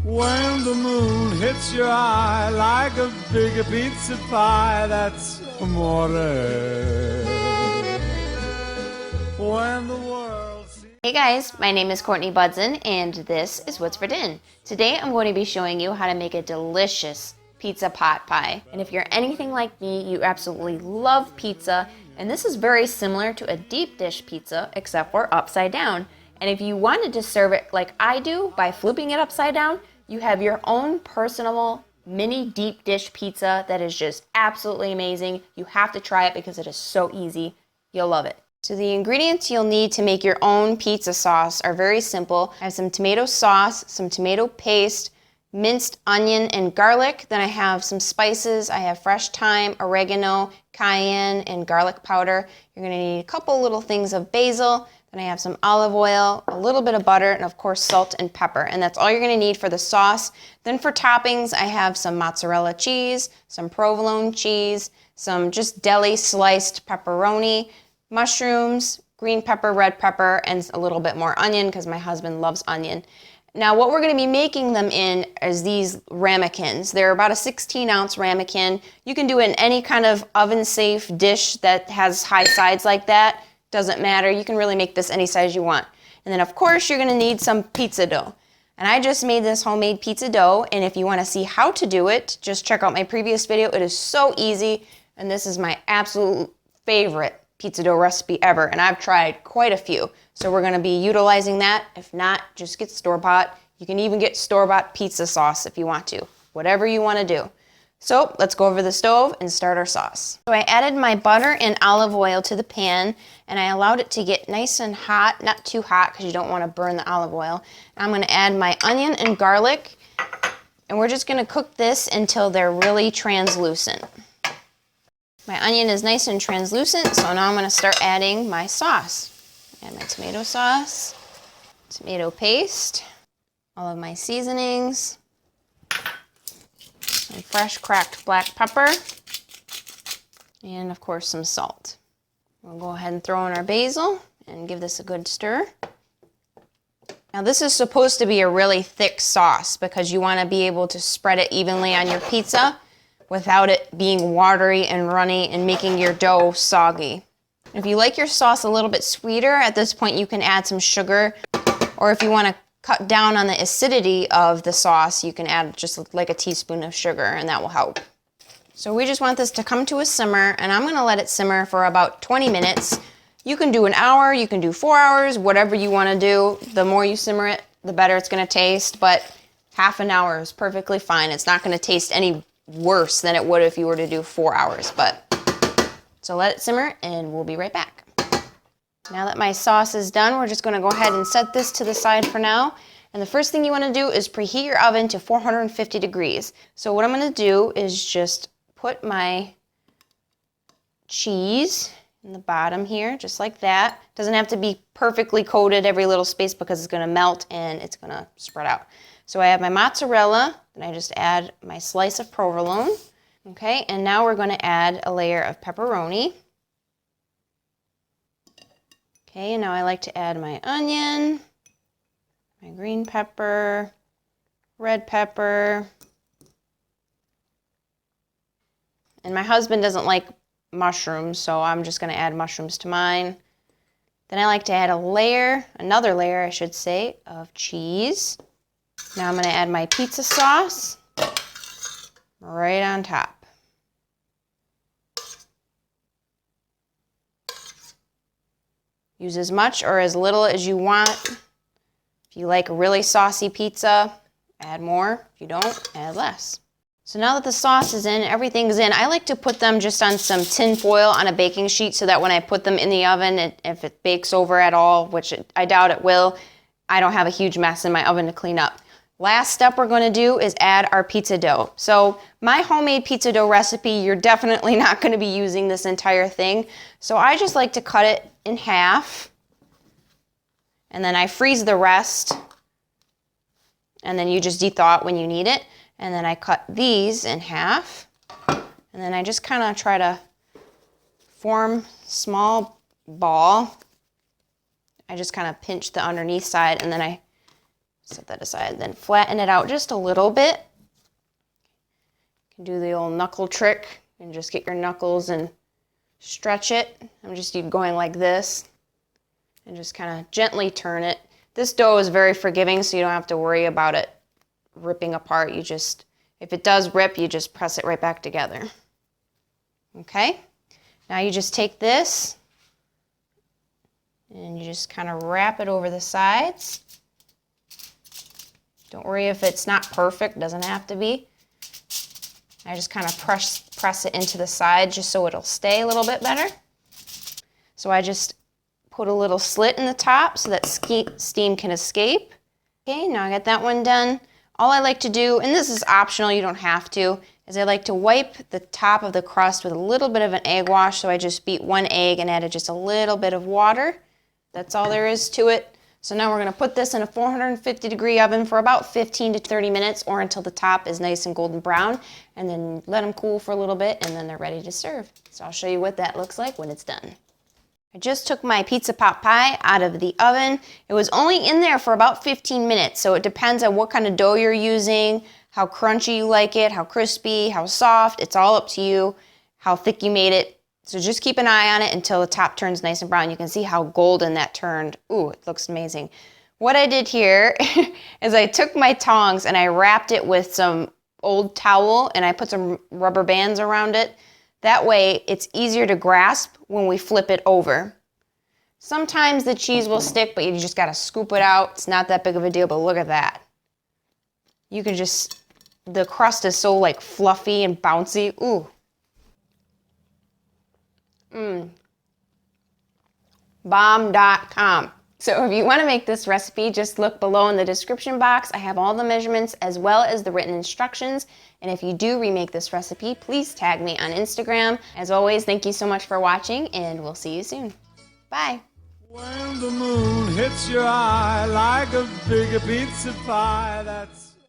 When the moon hits your eye like a big pizza pie, that's amore. When the world seems... Hey guys, my name is Courtney Budzyn and this is What's for Din. Today I'm going to be showing you how to make a delicious pizza pot pie. And if you're anything like me, you absolutely love pizza, and this is very similar to a deep dish pizza except for upside down. And if you wanted to serve it like I do by flipping it upside down, you have your own personal mini deep dish pizza that is just absolutely amazing. You have to try it because it is so easy. You'll love it. So the ingredients you'll need to make your own pizza sauce are very simple. I have some tomato sauce, some tomato paste, minced onion and garlic. Then I have some spices. I have fresh thyme, oregano, cayenne, and garlic powder. You're gonna need a couple little things of basil. Then I have some olive oil, a little bit of butter, and of course salt and pepper. And that's all you're gonna need for the sauce. Then for toppings, I have some mozzarella cheese, some provolone cheese, some just deli sliced pepperoni, mushrooms, green pepper, red pepper, and a little bit more onion because my husband loves onion. Now what we're gonna be making them in is these ramekins. They're about a 16-ounce ramekin. You can do it in any kind of oven-safe dish that has high sides like that. Doesn't matter, you can really make this any size you want. And then of course you're gonna need some pizza dough. And I just made this homemade pizza dough, and if you wanna see how to do it, just check out my previous video. It is so easy, and this is my absolute favorite pizza dough recipe ever, and I've tried quite a few. So we're gonna be utilizing that. If not, just get store-bought. You can even get store-bought pizza sauce if you want to. Whatever you wanna do. So let's go over the stove and start our sauce. So I added my butter and olive oil to the pan, and I allowed it to get nice and hot, not too hot because you don't want to burn the olive oil. And I'm going to add my onion and garlic, and we're just going to cook this until they're really translucent. My onion is nice and translucent, so now I'm going to start adding my sauce. Add my tomato sauce, tomato paste, all of my seasonings, some fresh cracked black pepper, and of course some salt. We'll go ahead and throw in our basil and give this a good stir. Now this is supposed to be a really thick sauce because you want to be able to spread it evenly on your pizza without it being watery and runny and making your dough soggy. If you like your sauce a little bit sweeter, at this point you can add some sugar, or if you want to cut down on the acidity of the sauce, you can add just like a teaspoon of sugar, and that will help. So we just want this to come to a simmer, and I'm gonna let it simmer for about 20 minutes. You can do an hour, you can do 4 hours, whatever you wanna do. The more you simmer it, the better it's gonna taste, but half an hour is perfectly fine. It's not gonna taste any worse than it would if you were to do 4 hours, so let it simmer and we'll be right back. Now that my sauce is done, we're just gonna go ahead and set this to the side for now. And the first thing you wanna do is preheat your oven to 450 degrees. So what I'm gonna do is just put my cheese in the bottom here, just like that. Doesn't have to be perfectly coated every little space because it's gonna melt and it's gonna spread out. So I have my mozzarella, then I just add my slice of provolone. Okay, and now we're gonna add a layer of pepperoni. Okay, and now I like to add my onion, my green pepper, red pepper. And my husband doesn't like mushrooms, so I'm just gonna add mushrooms to mine. Then I like to add another layer I should say, of cheese. Now I'm gonna add my pizza sauce right on top. Use as much or as little as you want. If you like a really saucy pizza, add more. If you don't, add less. So now that the sauce is in, everything's in, I like to put them just on some tin foil on a baking sheet so that when I put them in the oven, if it bakes over at all, which I doubt it will, I don't have a huge mess in my oven to clean up. Last step we're going to do is add our pizza dough. So my homemade pizza dough recipe, you're definitely not going to be using this entire thing. So I just like to cut it in half, and then I freeze the rest, and then you just de-thaw it when you need it. And then I cut these in half, and then I just kind of try to form small ball. I just kind of pinch the underneath side, and then I Set that aside, then flatten it out just a little bit. You can do the old knuckle trick and just get your knuckles and stretch it. I'm just going like this and just kind of gently turn it. This dough is very forgiving, so you don't have to worry about it ripping apart. You just, if it does rip, you just press it right back together. Okay? Now you just take this and you just kind of wrap it over the sides. Don't worry if it's not perfect, doesn't have to be. I just kind of press it into the side just so it'll stay a little bit better. So I just put a little slit in the top so that steam can escape. Okay, now I got that one done. All I like to do, and this is optional, you don't have to, is I like to wipe the top of the crust with a little bit of an egg wash. So I just beat 1 egg and added just a little bit of water. That's all there is to it. So now we're going to put this in a 450-degree oven for about 15 to 30 minutes or until the top is nice and golden brown, and then let them cool for a little bit and then they're ready to serve. So I'll show you what that looks like when it's done. I just took my pizza pot pie out of the oven. It was only in there for about 15 minutes, so it depends on what kind of dough you're using, how crunchy you like it, how crispy, how soft. It's all up to you, how thick you made it. So just keep an eye on it until the top turns nice and brown. You can see how golden that turned. Ooh, it looks amazing. What I did here is I took my tongs and I wrapped it with some old towel and I put some rubber bands around it. That way it's easier to grasp when we flip it over. Sometimes the cheese will stick, but you just gotta scoop it out. It's not that big of a deal, but look at that. You can just, the crust is so like fluffy and bouncy. Ooh. Bomb.com. So if you want to make this recipe, just look below in the description box. I have all the measurements as well as the written instructions. And if you do remake this recipe, please tag me on Instagram. As always, thank you so much for watching and we'll see you soon. Bye. When the moon hits your eye like a big pizza pie, that's